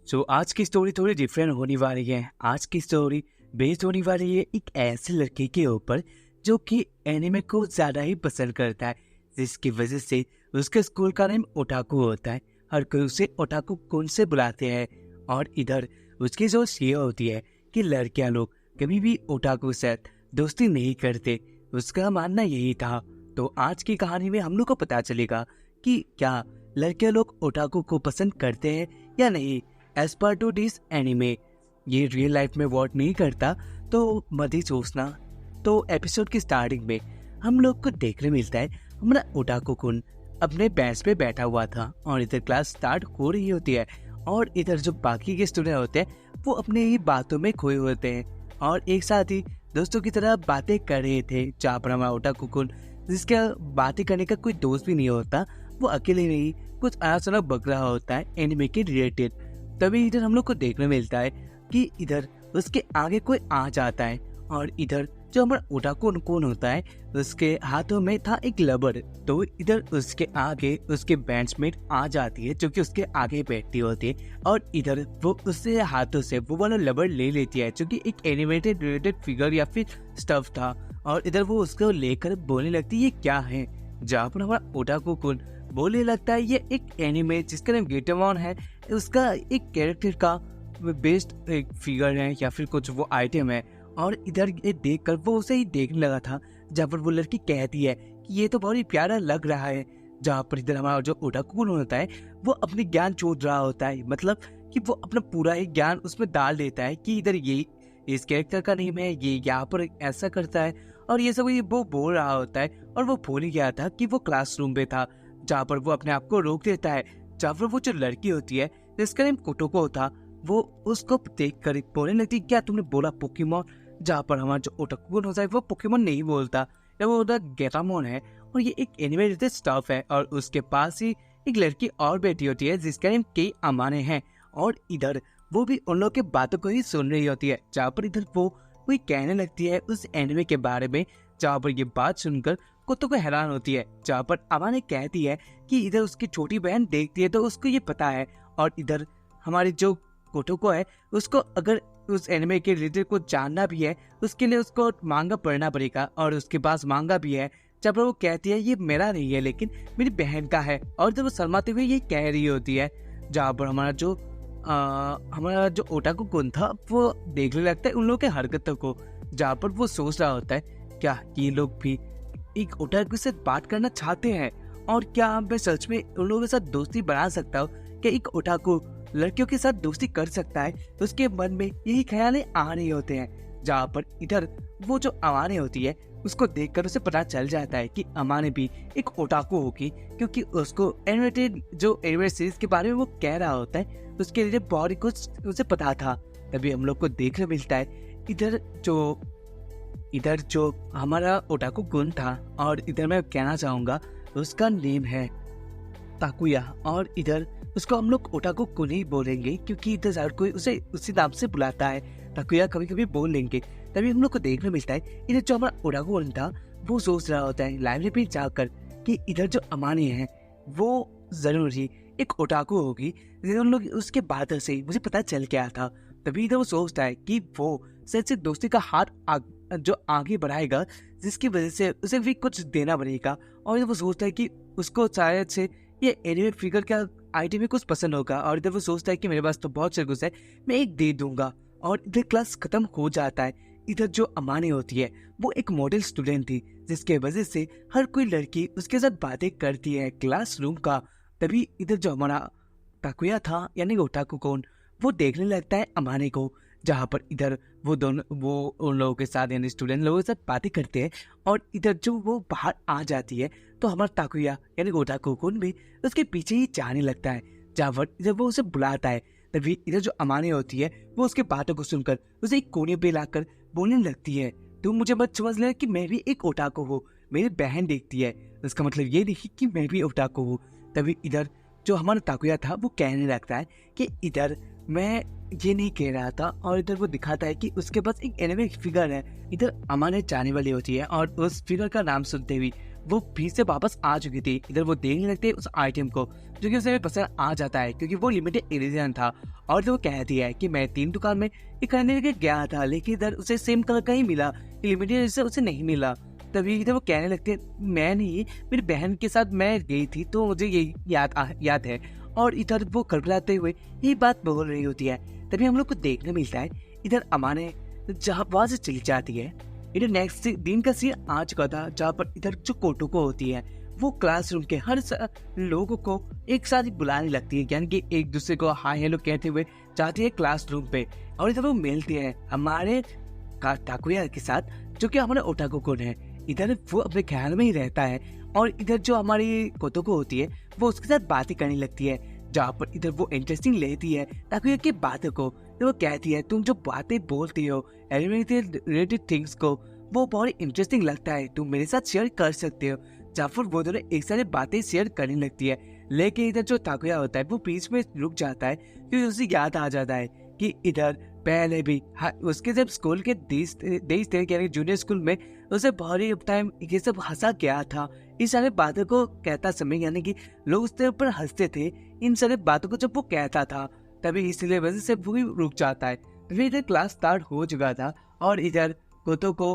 आज की स्टोरी थोड़ी डिफरेंट होने वाली है। आज की स्टोरी बेस्ड होने वाली है एक ऐसे लड़के के ऊपर जो कि एनिमे को ज़्यादा ही पसंद करता है, जिसकी वजह से उसके स्कूल का नेम ओटाकू होता है। हर कोई उसे ओटाकू कुन से बुलाते हैं। और इधर उसकी जो ये होती है कि लड़कियां लोग कभी भी ओटाकू से दोस्ती नहीं करते, उसका मानना यही था। तो आज की कहानी में हम लोग को पता चलेगा कि क्या लड़के लोग ओटाकू को पसंद करते हैं या नहीं। As per to this anime ये रियल लाइफ में वर्क नहीं करता, तो मत ही सोचना। तो एपिसोड की स्टार्टिंग में हम लोग को देखने मिलता है हमारा ओटाकू कुन अपने बेंच पे बैठा हुआ था और इधर क्लास स्टार्ट हो रही होती है। और इधर जो बाकी के स्टूडेंट होते हैं वो अपने ही बातों में खोए होते हैं और एक साथ ही दोस्तों की तरह बातें कर रहे थे। जहाँ पर हमारा ओटाकू कुन, जिसका बातें करने का कोई दोस्त भी नहीं होता, वो अकेले में ही कुछ अनासना बक रहा होता है एनिमे के रिलेटेड। तभी इधर हम लोग को देखने मिलता है कि इधर उसके आगे कोई आ जाता है और इधर जो हमारा ओटाकू कुन होता है उसके हाथों में था एक रबर। तो इधर उसके आगे उसके बेंचमेट आ जाती है जो कि उसके आगे बैठती होती है और इधर वो उससे हाथों से वो वाला रबर ले लेती है जो कि एक एनिमेटेड रिलेटेड फिगर या फिर स्टफ था। और इधर वो उसको लेकर बोलने लगती है ये क्या है। जहाँ पर हमारा ओटाकू कुन बोलने लगता है ये एक एनिमे जिसका नाम गेटामॉन है, उसका एक कैरेक्टर का बेस्ड एक फिगर है या फिर कुछ वो आइटम है। और इधर ये देखकर वो उसे ही देखने लगा था। जहाँ पर वो लड़की कहती है कि ये तो बहुत ही प्यारा लग रहा है। जहाँ पर इधर हमारा जो ओटाकू कुन होता है वो अपने ज्ञान चोद रहा होता है, मतलब कि वो अपना पूरा ही ज्ञान उसमें डाल देता है कि इधर ये इस कैरेक्टर का नेम है, ये यहाँ पर ऐसा करता है और ये सब ये वो बोल रहा होता है। और वो भूल ही गया था कि वो क्लासरूम में था, जहाँ पर वो अपने आप को रोक देता है। जहाँ पर वो जो लड़की होती है जिसका नेम कोटोको था, वो उसको देख कर बोलने लगती क्या तुमने बोला पोकेमॉन। जहाँ पर हमारा जो ओटाकू होता है वो पोकेमॉन नहीं बोलता, वो गेटामॉन है और ये एक एनिमेटेड स्टफ है। और उसके पास ही एक लड़की और बैठी होती है जिसका नेम के अमाने है और इधर वो भी उन लोग के बातों को ही सुन रही होती है। जहाँ पर इधर वो कोई कहने लगती है उस एनिमे के बारे में। जहाँ पर ये बात सुनकर कुत्तों को हैरान होती है। जहाँ पर अमाने कहती है कि इधर उसकी छोटी बहन देखती है तो उसको ये पता है। और इधर हमारी जो कोटोको है उसको अगर उस एनिमे के रिलेटेड को जानना भी है उसके लिए उसको मांगा पढ़ना पड़ेगा और उसके पास मांगा भी है। जब वो कहती है ये मेरा नहीं है लेकिन मेरी बहन का है, और जब वो शर्माते हुए ये कह रही होती है। जहाँ पर हमारा जो ओटाकू कुन था वो देखने लगता है उन लोगों के हरकतों को। जहाँ पर वो सोच रहा होता है क्या ये लोग भी एक ओटाकू से बात करना चाहते हैं और क्या मैं सच में उन लोगों के साथ दोस्ती बना सकता हूँ। क्या एक ओटाकू लड़कियों के साथ दोस्ती कर सकता है। तो उसके मन में यही ख्याल आ रहे होते हैं। जहाँ पर इधर वो जो अमाने होती है उसको देखकर उसे पता चल जाता है कि अमाने भी एक ओटाकू होगी, क्योंकि उसको एनिमेटेड जो एनिमे सीरीज के बारे में वो कह रहा होता है उसके लिए बहुत ही कुछ उसे पता था। तभी हम लोग को देखने मिलता है इधर जो हमारा ओटाकू कुन था, और इधर मैं कहना चाहूंगा उसका नेम है ताकुया। और इधर उसको हम लोग ओटाकू कुन ही बोलेंगे क्योंकि इधर हर कोई उसे उसी नाम से बुलाता है। ताकुया कभी कभी बोल लेंगे। तभी हम लोग को देखने मिलता है इधर जो हमारा ओटाकू कुन था वो सोच रहा होता है लाइब्रेरी में जाकर कि इधर जो अमाने हैं वो जरूर ही एक ओटाकू होगी। उन लोग उसके बातों से मुझे पता चल गया था। तभी इधर वो सोचता है कि वो सच से दोस्ती का हाथ जो आगे बढ़ाएगा जिसकी वजह से उसे भी कुछ देना पड़ेगा। और वो सोचता है कि उसको शायद से ये एनिमे फिगर का आइटम में कुछ पसंद होगा। और इधर वो सोचता है कि मेरे पास तो बहुत चरगुस है, मैं एक दे दूंगा। और इधर क्लास खत्म हो जाता है। इधर जो अमाने होती है वो एक मॉडल स्टूडेंट थी जिसके वजह से हर कोई लड़की उसके साथ बातें करती है क्लासरूम का। तभी इधर जो हमारा ताकुया था यानी ओटाकू कुन वो देखने लगता है अमाने को। जहाँ पर इधर वो उन लोगों के साथ यानी स्टूडेंट लोगों के साथ बातें करते हैं। और इधर जो वो बाहर आ जाती है तो हमारा ताकुया यानी ओटाकू कुन भी उसके पीछे ही जाने लगता है। जहाँ पर इधर वो उसे बुलाता है तभी इधर जो अमाने होती है वो उसके बातों को सुनकर उसे एक कोने पे लाकर बोलने लगती है तुम मुझे मत समझ ले कि मैं भी एक ओटाकू हूँ, मेरी बहन देखती है, उसका मतलब ये नहीं कि मैं भी ओटाकू हूँ। तभी इधर जो हमारा ताकुया था वो कहने लगता है कि इधर मैं ये नहीं कह रहा था। और इधर वो दिखाता है कि उसके पास एक एनिमे फिगर है। इधर अमाने जाने वाली होती है और उस फिगर का नाम सुनते हुए वो फिर से वापस आ चुकी थी। इधर वो देखने लगते हैं उस आइटम को जो कि उसे पसंद आ जाता है क्योंकि वो लिमिटेड एडिशन था। और तो वो कहती है कि मैं 3 दुकान में ये खरीदने के गया था, लेकिन इधर उसे सेम कलर का ही मिला, लिमिटेड एडिशन उसे नहीं मिला। तभी इधर वो कहने लगते हैं मैं नहीं, मेरी बहन के साथ मैं गई थी तो मुझे ये याद है। और इधर वो खड़खड़ाते हुए ये बात बोल रही होती है। तभी हम लोग को देखने मिलता है इधर अमाने जहाँ वहां से चली जाती है। इधर नेक्स्ट दिन का सीन आ चुका था जहाँ पर इधर जो कोटोको होती है वो क्लासरूम के हर लोगों को एक साथ ही बुलाने लगती है, यानी कि एक दूसरे को हाय हेलो कहते हुए जाती है क्लासरूम पे। और इधर वो मिलती है हमारे टाकुया के साथ जो कि हमारे ओटाको कुन है। इधर वो अपने ख्याल में ही रहता है और इधर जो हमारी कोटोको होती है वो उसके साथ बातें करने लगती है, जहाँ पर इधर वो इंटरेस्टिंग लेती है टाकुया की बातों को। तो वो कहती है तुम जो बातें बोलती हो रिलेटेड थिंग्स को वो बहुत इंटरेस्टिंग लगता है, तुम मेरे साथ शेयर कर सकते हो। जहाँ पर वो दोनों एक सारी बातें शेयर करने लगती है, लेकिन इधर जो टाकुया होता है वो बीच में रुक जाता है क्योंकि उसे याद आ जाता है कि इधर पहले भी उसके जब स्कूल के देश थे यानी जूनियर स्कूल में उसे बहुत टाइम ये सब हंसा गया था। इन सारी बातों को कहता समय यानी कि लोग उसके ऊपर हंसते थे इन सारी बातों को जब वो कहता था, तभी इसलिए वजह से वो भी रुक जाता है। फिर इधर क्लास स्टार्ट हो चुका था और इधर कोतो को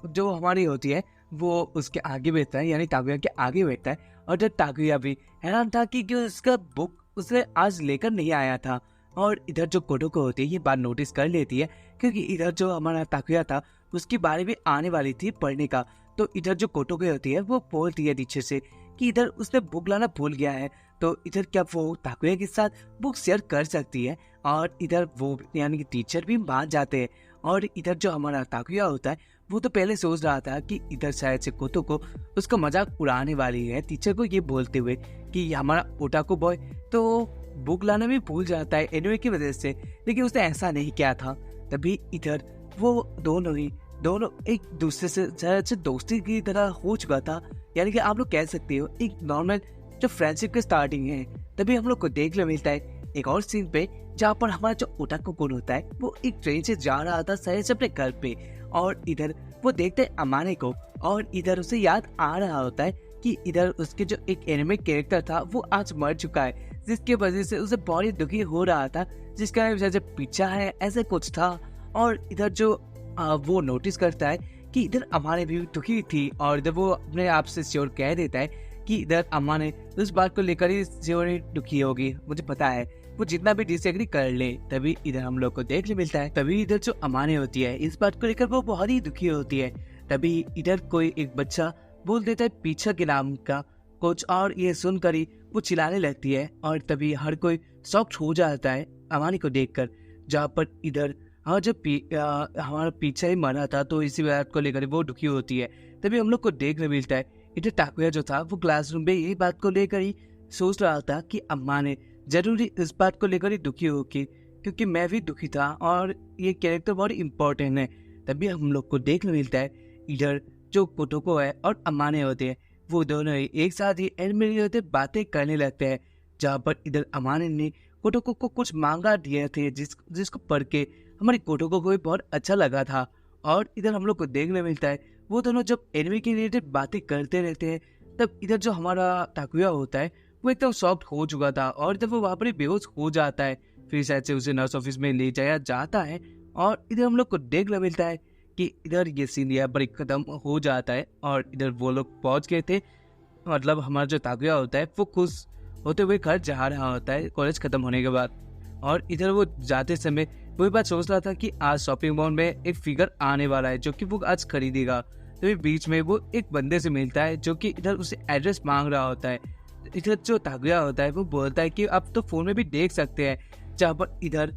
जो हमारी होती है वो उसके आगे बैठता है, यानी टाकुया के आगे बैठता है। और इधर टाकुया भी हैरान था कि क्यों उसका बुक उसने आज लेकर नहीं आया था। और इधर जो कोटोको होती है ये बात नोटिस कर लेती है क्योंकि इधर जो हमारा टाकुया था उसकी बारी भी आने वाली थी पढ़ने का। तो इधर जो कोटोको होती है वो बोलती है टीचर से कि इधर उसने बुक लाना भूल गया है, तो इधर क्या वो टाकुया के साथ बुक शेयर कर सकती है। और इधर वो यानी कि टीचर भी मान जाते हैं। और इधर जो हमारा टाकुया होता है वो तो पहले सोच रहा था कि इधर शायद से कोटोको उसका मजाक उड़ाने वाली है टीचर को ये बोलते हुए कि हमारा ओटाको बॉय तो बुक लाना भी भूल जाता है एनिमे की वजह से, लेकिन उसने ऐसा नहीं किया था। तभी इधर वो दोनों एक दूसरे से दोस्ती की तरह हो चुका था, यानी कि आप लोग कह सकते हो एक नॉर्मल जो फ्रेंडशिप की स्टार्टिंग है। तभी हम लोग को देखने मिलता है एक और सीन पे जहाँ पर हमारा जो ओटाको कुन होता है वो एक ट्रेन से जा रहा था शहर से अपने घर पे। और इधर वो देखते हैं अमाने को और इधर उसे याद आ रहा होता है कि इधर उसके जो एक एनिमे कैरेक्टर था वो आज मर चुका है, जिसके वजह से उसे बहुत दुखी हो रहा था, जिसका वजह से पीछा है ऐसे कुछ था। और इधर जो वो नोटिस करता है कि इधर अमाने भी दुखी थी और इधर वो अपने आप से श्योर कह देता है कि इधर अमाने उस बात को लेकर ही श्योर दुखी होगी, मुझे पता है, वो जितना भी डिसएग्री कर ले। तभी इधर हम लोग को देखने मिलता है तभी इधर जो अमाने होती है इस बात को लेकर वो बहुत ही दुखी होती है। तभी इधर कोई एक बच्चा बोल देता है पीछा के नाम का कुछ और ये सुनकर ही वो चिल्लाने लगती है। और तभी हर कोई शॉक्ड हो जाता है अमानी को देखकर, जहाँ पर इधर जब हमारा पीछा ही मरा था तो इसी बात को लेकर वो दुखी होती है। तभी हम लोग को देखने मिलता है इधर टाकुया जो था वो क्लासरूम में यही बात को लेकर ही सोच रहा था कि अम्मा ने जरूरी इस बात को लेकर ही दुखी होगी क्योंकि मैं भी दुखी था और ये कैरेक्टर बहुत इम्पोर्टेंट है। तभी हम लोग को देखने मिलता है इधर जो कोटोको है और अमाने होते हैं वो दोनों ही एक साथ ही एनिमे होते बातें करने लगते हैं, जहाँ पर इधर अमाने ने कोटोको को कुछ मांगा दिए थे जिसको पढ़ के हमारी कोटोको को भी बहुत अच्छा लगा था। और इधर हम लोग को देखने मिलता है वो दोनों जब एनिमे के रिलेटेड बातें करते रहते हैं तब इधर जो हमारा टाकुया होता है वो एकदम शॉक्ड हो चुका था और इधर वो वहाँ पर बेहोश हो जाता है। फिर शायद से उसे नर्स ऑफिस में ले जाया जाता है और इधर हम लोग को देखने मिलता है कि इधर ये सीन यहाँ पर खत्म हो जाता है। और इधर वो लोग पहुंच गए थे, मतलब हमारा जो टाकुया होता है वो खुश होते हुए घर जा रहा होता है कॉलेज खत्म होने के बाद। और इधर वो जाते समय वही बात सोच रहा था कि आज शॉपिंग मॉल में एक फिगर आने वाला है जो कि वो आज खरीदेगा। तो बीच में वो एक बंदे से मिलता है जो कि इधर उसे एड्रेस मांग रहा होता है। इधर जो टाकुया होता है वो बोलता है कि आप तो फोन में भी देख सकते हैं, जहाँ पर इधर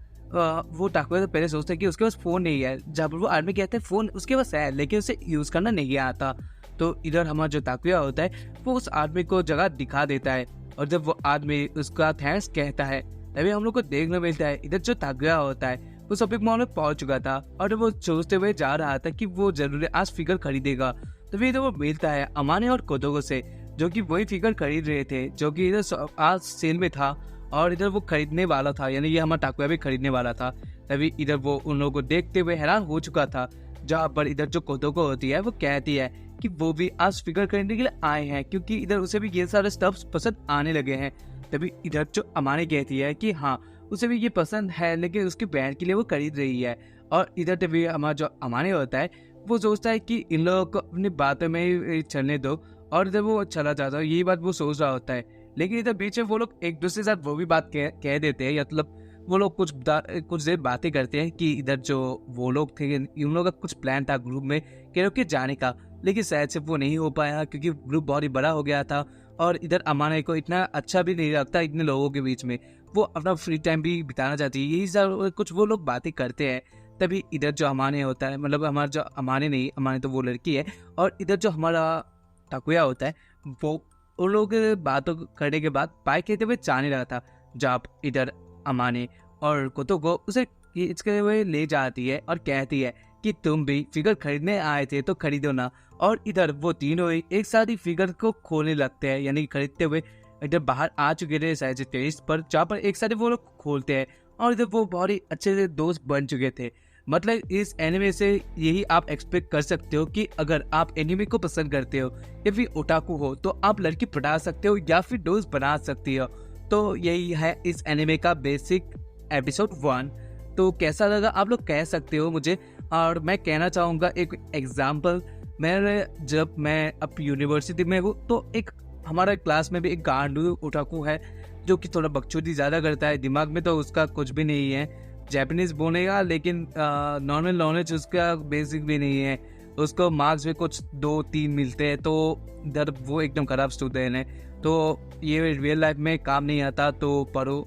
वो टाकुया तो पहले सोचता है कि उसके पास फोन नहीं है, जहाँ पर वो आदमी कहते हैं फोन उसके पास है लेकिन उसे यूज करना नहीं आता। तो इधर हमारा जो टाकुया होता है वो उस आदमी को जगह दिखा देता है और जब वो आदमी उसका थैंक्स कहता है तभी हम लोग को देखने मिलता है इधर जो टाकुया होता है वो शॉपिंग मॉल में पहुंच चुका था और वो सोचते हुए जा रहा था कि वो जरूर आज फिगर खरीदेगा। तभी इधर वो मिलता है अमाने और कोटोको से जो कि वही फिगर खरीद रहे थे जो कि इधर आज सेल में था और इधर वो खरीदने वाला था, यानी ये हमारा टाकुया भी खरीदने वाला था। तभी इधर वो उन लोगों को देखते हुए हैरान हो चुका था जहाँ पर इधर जो कोतोको होती है वो कहती है कि वो भी आज फिगर खरीदने के लिए आए हैं, क्योंकि इधर उसे भी ये सारे स्टफ्स पसंद आने लगे हैं। तभी इधर जो अमाने कहती है कि हाँ उसे भी ये पसंद है, लेकिन उसकी बहन के लिए वो खरीद रही है। और इधर तभी हमारा जो अमाने होता है वो सोचता है कि इन लोगों को अपनी बातों में ही चलने दो, और इधर वो चला जाता है। यही बात वो सोच रहा होता है, लेकिन इधर बीच में वो लोग एक दूसरे के साथ वो भी बात कह देते हैं, मतलब वो लोग कुछ देर बातें करते हैं कि इधर जो वो लोग थे, इन लोगों का कुछ प्लान था ग्रुप में के जाने का, लेकिन शायद से वो नहीं हो पाया क्योंकि ग्रुप बहुत ही बड़ा हो गया था। और इधर अमाने को इतना अच्छा भी नहीं लगता इतने लोगों के बीच में, वो अपना फ्री टाइम भी बिताना चाहती है। यही सब कुछ वो लोग बातें करते हैं। तभी इधर जो अमाने होता है, मतलब हमारा जो अमाने नहीं, अमाने तो वो लड़की है, और इधर जो हमारा टाकुया होता है वो उन लोगों के बातों करने के बाद पाई कहते हुए जाने लगा था। जब इधर अमाने और कोतोको उसे इसके हुए ले जाती है और कहती है कि तुम भी फिगर खरीदने आए थे तो खरीदो ना। और इधर वो तीनों ही एक साथ ही फिगर को खोलने लगते हैं, यानी खरीदते हुए इधर बाहर आ चुके थे शायद से टेस्ट पर, जहाँ पर एक साथ ही वो लोग खोलते हैं और इधर वो बहुत ही अच्छे से दोस्त बन चुके थे। मतलब इस एनिमे से यही आप एक्सपेक्ट कर सकते हो कि अगर आप एनिमे को पसंद करते हो या फिर ओटाकू हो तो आप लड़की पटा सकते हो या फिर दोस्त बना सकती हो। तो यही है इस एनिमे का बेसिक एपिसोड 1। तो कैसा लगा आप लोग कह सकते हो मुझे। और मैं कहना चाहूँगा एक एग्जाम्पल, जब मैं अब यूनिवर्सिटी में हूँ तो एक हमारा क्लास में भी एक गांडू ओटाकू है जो कि थोड़ा बकचोदी ज़्यादा करता है। दिमाग में तो उसका कुछ भी नहीं है, जैपनीज बोलेगा लेकिन नॉर्मल नॉलेज उसका बेसिक भी नहीं है। उसको मार्क्स में कुछ 2-3 मिलते हैं, तो इधर वो एकदम खराब स्टूडेंट है। तो ये रियल लाइफ में काम नहीं आता, तो पढ़ो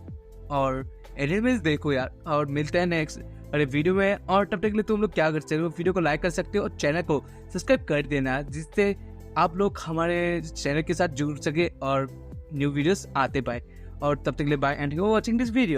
और एनिमेज देखो यार। और मिलते हैं नेक्स्ट वीडियो में, और तब तक के लिए तुम लोग क्या कर सकते हो, वीडियो को लाइक कर सकते हो और चैनल को सब्सक्राइब कर देना, जिससे आप लोग हमारे चैनल के साथ जुड़ सके और न्यू वीडियोस आते पाए। और तब तक के लिए bye and you watching this video.